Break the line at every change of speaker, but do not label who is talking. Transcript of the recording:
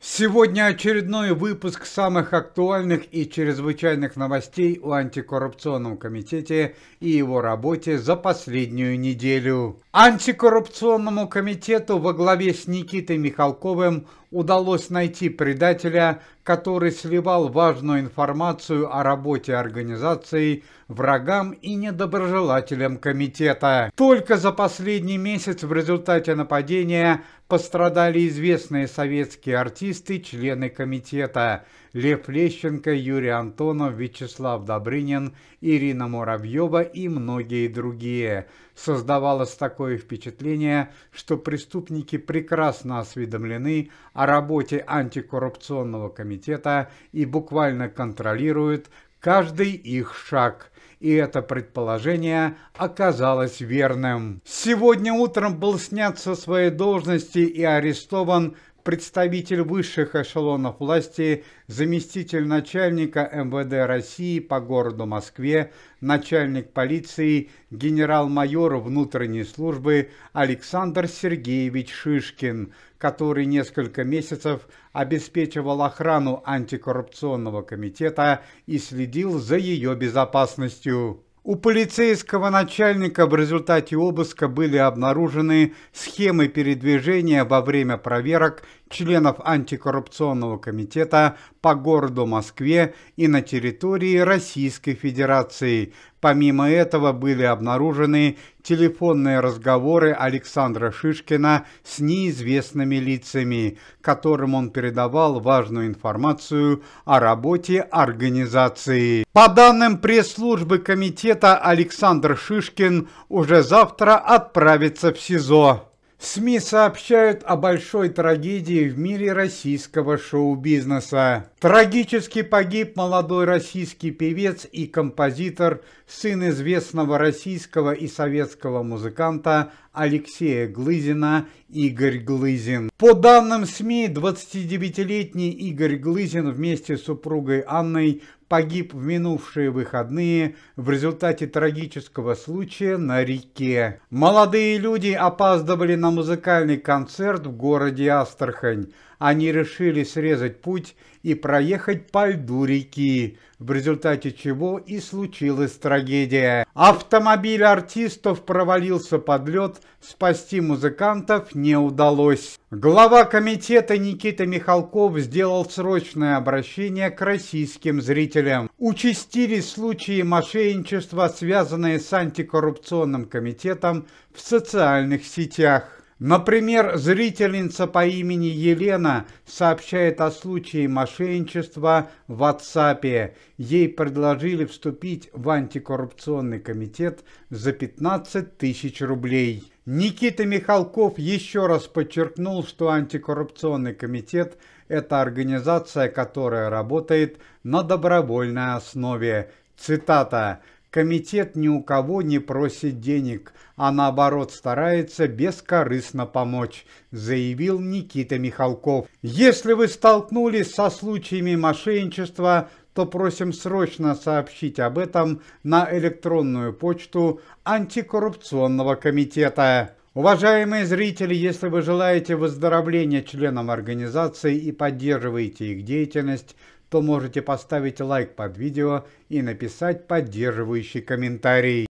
Сегодня очередной выпуск самых актуальных и чрезвычайных новостей о антикоррупционном комитете и его работе за последнюю неделю. Антикоррупционному комитету во главе с Никитой Михалковым удалось найти предателя, который сливал важную информацию о работе организации врагам и недоброжелателям комитета. Только за последний месяц в результате нападения пострадали известные советские артисты, члены комитета: Лев Лещенко, Юрий Антонов, Вячеслав Добрынин, Ирина Муравьева и многие другие. Создавалось такое впечатление, что преступники прекрасно осведомлены о работе антикоррупционного комитета и буквально контролируют каждый их шаг. И это предположение оказалось верным. Сегодня утром был снят со своей должности и арестован представитель высших эшелонов власти, заместитель начальника МВД России по городу Москве, начальник полиции, генерал-майор внутренней службы Александр Сергеевич Шишкин, который несколько месяцев обеспечивал охрану антикоррупционного комитета и следил за ее безопасностью. У полицейского начальника в результате обыска были обнаружены схемы передвижения во время проверок членов антикоррупционного комитета по городу Москве и на территории Российской Федерации. Помимо этого были обнаружены телефонные разговоры Александра Шишкина с неизвестными лицами, которым он передавал важную информацию о работе организации. По данным пресс-службы комитета, Александр Шишкин уже завтра отправится в СИЗО. СМИ сообщают о большой трагедии в мире российского шоу-бизнеса. Трагически погиб молодой российский певец и композитор, сын известного российского и советского музыканта Алексея Глызина, Игорь Глызин. По данным СМИ, 29-летний Игорь Глызин вместе с супругой Анной погиб в минувшие выходные в результате трагического случая на реке. Молодые люди опаздывали на музыкальный концерт в городе Астрахань. Они решили срезать путь и проехать по льду реки, в результате чего и случилась трагедия. Автомобиль артистов провалился под лед, спасти музыкантов не удалось. Глава комитета Никита Михалков сделал срочное обращение к российским зрителям. Участились случаи мошенничества, связанные с антикоррупционным комитетом в социальных сетях. Например, зрительница по имени Елена сообщает о случае мошенничества в WhatsApp. Ей предложили вступить в антикоррупционный комитет за 15 тысяч рублей. Никита Михалков еще раз подчеркнул, что антикоррупционный комитет – это организация, которая работает на добровольной основе. Цитата: «Комитет ни у кого не просит денег, а наоборот старается бескорыстно помочь», заявил Никита Михалков. Если вы столкнулись со случаями мошенничества, то просим срочно сообщить об этом на электронную почту антикоррупционного комитета. Уважаемые зрители, если вы желаете выздоровления членам организации и поддерживаете их деятельность, то можете поставить лайк под видео и написать поддерживающий комментарий.